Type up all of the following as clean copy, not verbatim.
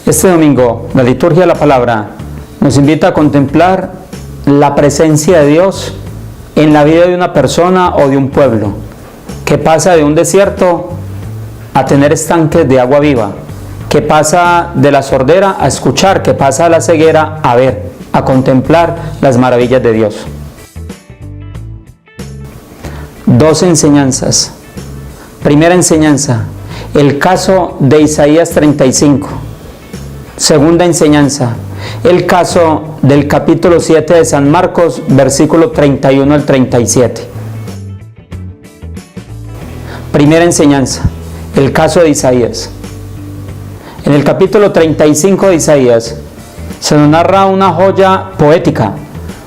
Este domingo, la liturgia de la palabra nos invita a contemplar la presencia de Dios en la vida de una persona o de un pueblo, que pasa de un desierto a tener estanques de agua viva, que pasa de la sordera a escuchar, que pasa de la ceguera a ver, a contemplar las maravillas de Dios. Dos enseñanzas. Primera enseñanza, el caso de Isaías 35. Segunda enseñanza, el caso del capítulo 7 de San Marcos, versículo 31 al 37. Primera enseñanza, el caso de Isaías. En el capítulo 35 de Isaías se nos narra una joya poética,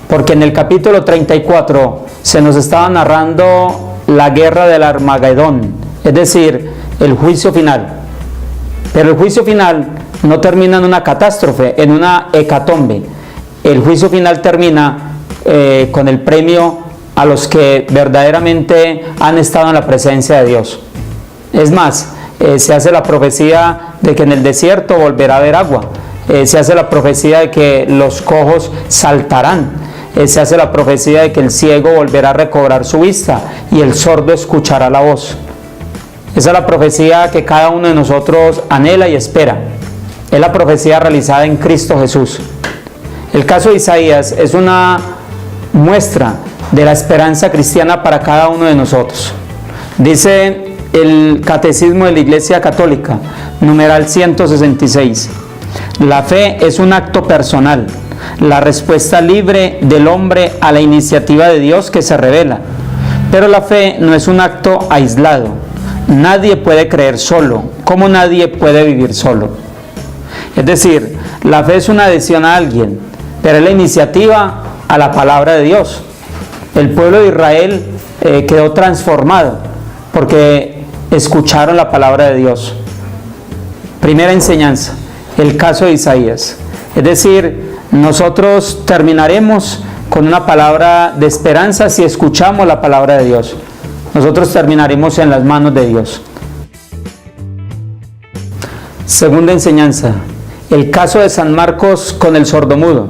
porque en el capítulo 34 se nos estaba narrando la guerra del Armagedón, es decir, el juicio final. Pero el juicio final no termina en una catástrofe, en una hecatombe. El juicio final termina con el premio a los que verdaderamente han estado en la presencia de Dios. Es más, se hace la profecía de que en el desierto volverá a haber agua. Se hace la profecía de que los cojos saltarán. Se hace la profecía de que el ciego volverá a recobrar su vista y el sordo escuchará la voz. Esa es la profecía que cada uno de nosotros anhela y espera. Es la profecía realizada en Cristo Jesús. El caso de Isaías es una muestra de la esperanza cristiana para cada uno de nosotros. Dice el Catecismo de la Iglesia Católica, numeral 166. La fe es un acto personal, la respuesta libre del hombre a la iniciativa de Dios que se revela. Pero la fe no es un acto aislado. Nadie puede creer solo, como nadie puede vivir solo. Es decir, la fe es una adhesión a alguien, pero es la iniciativa a la palabra de Dios. El pueblo de Israel quedó transformado porque escucharon la palabra de Dios. Primera enseñanza, el caso de Isaías. Es decir, nosotros terminaremos con una palabra de esperanza si escuchamos la palabra de Dios. Nosotros terminaremos en las manos de Dios. Segunda enseñanza, el caso de San Marcos con el sordomudo.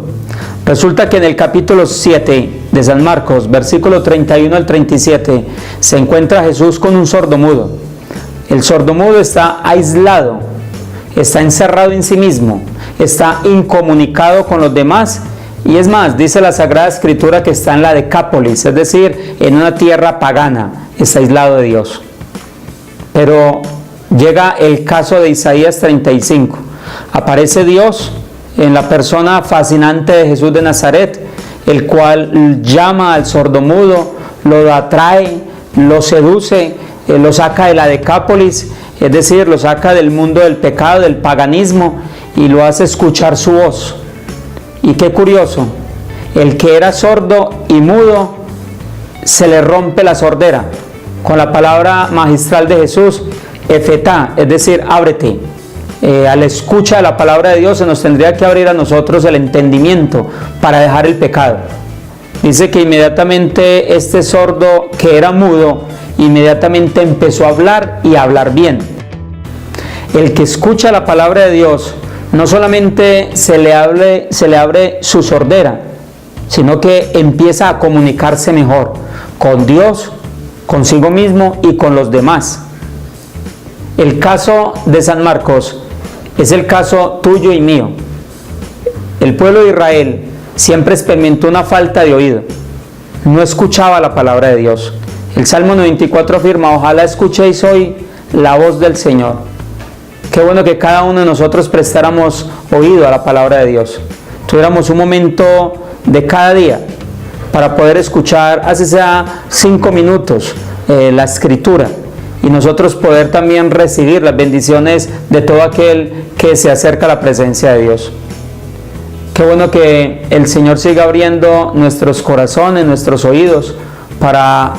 Resulta que en el capítulo 7 de San Marcos, versículo 31 al 37, se encuentra Jesús con un sordomudo. El sordomudo está aislado, está encerrado en sí mismo, está incomunicado con los demás. Y es más, dice la Sagrada Escritura que está en la Decápolis, es decir, en una tierra pagana, está aislado de Dios. Pero llega el caso de Isaías 35. Aparece Dios en la persona fascinante de Jesús de Nazaret, el cual llama al sordomudo, lo atrae, lo seduce, lo saca de la Decápolis, es decir, lo saca del mundo del pecado, del paganismo, y lo hace escuchar su voz. Y qué curioso, el que era sordo y mudo, se le rompe la sordera con la palabra magistral de Jesús, Efetá, es decir, ábrete. Al escucha de la palabra de Dios se nos tendría que abrir a nosotros el entendimiento para dejar el pecado. Dice que inmediatamente este sordo que era mudo, inmediatamente empezó a hablar y a hablar bien. El que escucha la palabra de Dios, no solamente se le abre su sordera, sino que empieza a comunicarse mejor con Dios, consigo mismo y con los demás. El caso de San Marcos es el caso tuyo y mío. El pueblo de Israel siempre experimentó una falta de oído. No escuchaba la palabra de Dios. El Salmo 94 afirma: ojalá escuchéis hoy la voz del Señor. Qué bueno que cada uno de nosotros prestáramos oído a la palabra de Dios. Tuviéramos un momento de cada día para poder escuchar, así sea 5 minutos, la Escritura. Y nosotros poder también recibir las bendiciones de todo aquel que se acerca a la presencia de Dios. Qué bueno que el Señor siga abriendo nuestros corazones, nuestros oídos, para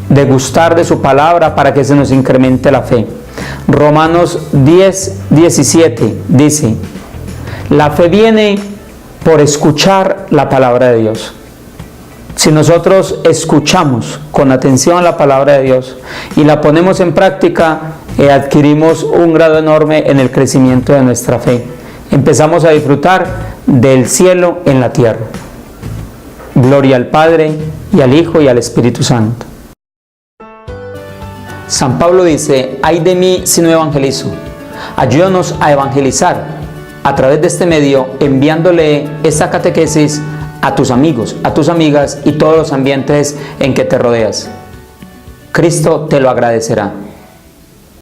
degustar de su palabra, para que se nos incremente la fe. Romanos 10:17 dice: la fe viene por escuchar la palabra de Dios. Si nosotros escuchamos con atención la palabra de Dios y la ponemos en práctica, adquirimos un grado enorme en el crecimiento de nuestra fe. empezamos a disfrutar del cielo en la tierra. Gloria al Padre, y al Hijo, y al Espíritu Santo. San Pablo dice: ay de mí si no evangelizo. Ayúdanos a evangelizar a través de este medio, enviándole esta catequesis a tus amigos, a tus amigas y todos los ambientes en que te rodeas. Cristo te lo agradecerá.